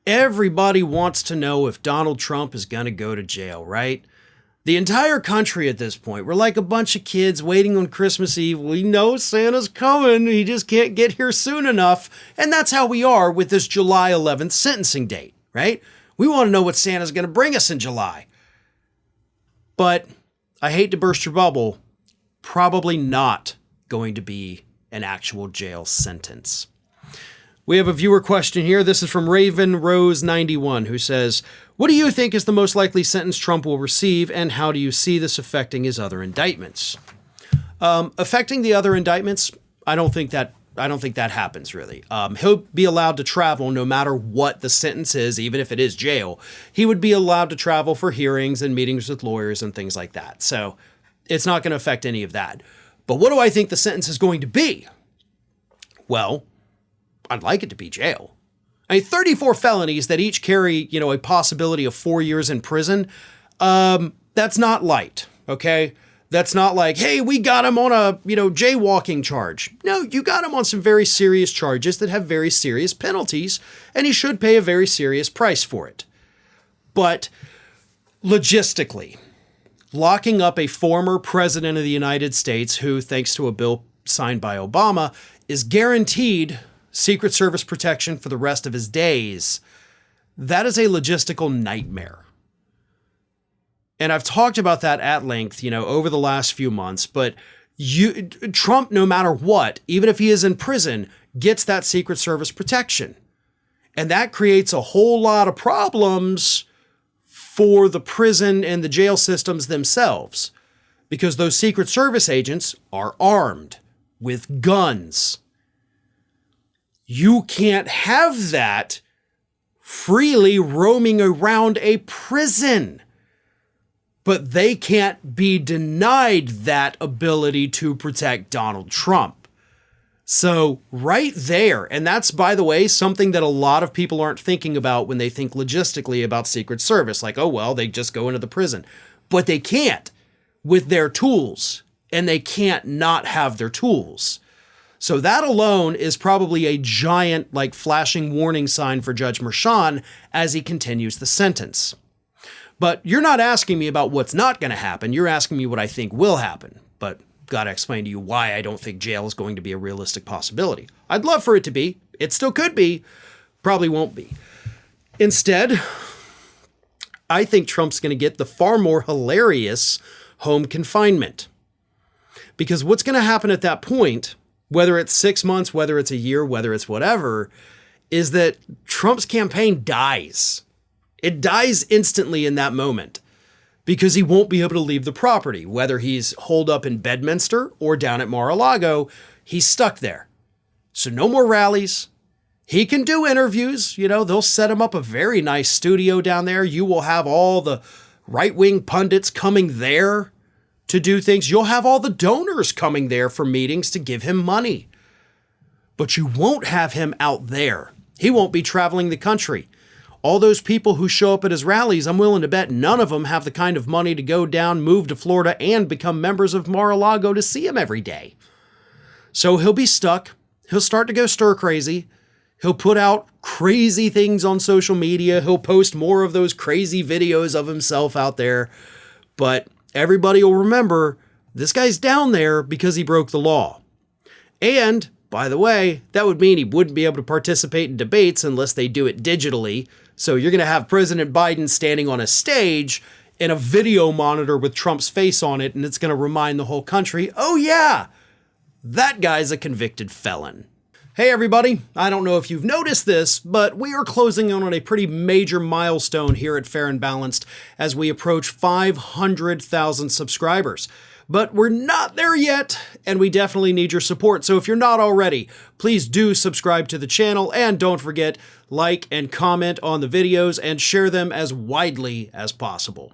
Everybody wants to know if Donald Trump is going to go to jail, right? The entire country at this point, we're like a bunch of kids waiting on Christmas Eve. We know Santa's coming, he just can't get here soon enough. And that's how we are with this July 11th sentencing date, right? We want to know what Santa's going to bring us in July. But I hate to burst your bubble, probably not going to be an actual jail sentence. We have a viewer question here. This is from Raven Rose 91, who says, what do you think is the most likely sentence Trump will receive, and how do you see this affecting his other indictments? Affecting the other indictments, I don't think that happens really. He'll be allowed to travel no matter what the sentence is, even if it is jail. He would be allowed to travel for hearings and meetings with lawyers and things like that. So it's not going to affect any of that. But what do I think the sentence is going to be? Well, I'd like it to be jail. I mean, 34 felonies that each carry, a possibility of 4 years in prison. That's not light, okay? That's not like, hey, we got him on a, jaywalking charge. No, you got him on some very serious charges that have very serious penalties, and he should pay a very serious price for it. But logistically, locking up a former president of the United States who, thanks to a bill signed by Obama, is guaranteed Secret Service protection for the rest of his days, that is a logistical nightmare. And I've talked about that at length, over the last few months, but Trump, no matter what, even if he is in prison, gets that Secret Service protection. And that creates a whole lot of problems for the prison and the jail systems themselves, because those Secret Service agents are armed with guns. You can't have that freely roaming around a prison. But they can't be denied that ability to protect Donald Trump. So right there, and that's, by the way, something that a lot of people aren't thinking about when they think logistically about Secret Service. Like, oh, well, they just go into the prison. But they can't with their tools, and they can't not have their tools. So that alone is probably a giant, flashing warning sign for Judge Merchan as he continues the sentence. But you're not asking me about what's not going to happen. You're asking me what I think will happen. But got to explain to you why I don't think jail is going to be a realistic possibility. I'd love for it to be. It still could be. Probably won't be. Instead, I think Trump's going to get the far more hilarious home confinement. Because what's going to happen at that point, whether it's 6 months, whether it's a year, whether it's whatever, is that Trump's campaign dies. It dies instantly in that moment because he won't be able to leave the property. Whether he's holed up in Bedminster or down at Mar-a-Lago, he's stuck there. So no more rallies. He can do interviews. They'll set him up a very nice studio down there. You will have all the right-wing pundits coming there to do things. You'll have all the donors coming there for meetings to give him money. But you won't have him out there. He won't be traveling the country. All those people who show up at his rallies, I'm willing to bet none of them have the kind of money to go down, move to Florida, and become members of Mar-a-Lago to see him every day. So he'll be stuck. He'll start to go stir crazy. He'll put out crazy things on social media. He'll post more of those crazy videos of himself out there. But everybody will remember this guy's down there because he broke the law. And, by the way, that would mean he wouldn't be able to participate in debates unless they do it digitally. So you're going to have President Biden standing on a stage in a video monitor with Trump's face on it, and it's going to remind the whole country, oh yeah, that guy's a convicted felon. Hey everybody, I don't know if you've noticed this, but we are closing in on a pretty major milestone here at Fair and Balanced as we approach 500,000 subscribers. But we're not there yet, and we definitely need your support. So if you're not already, please do subscribe to the channel, and don't forget, like and comment on the videos and share them as widely as possible.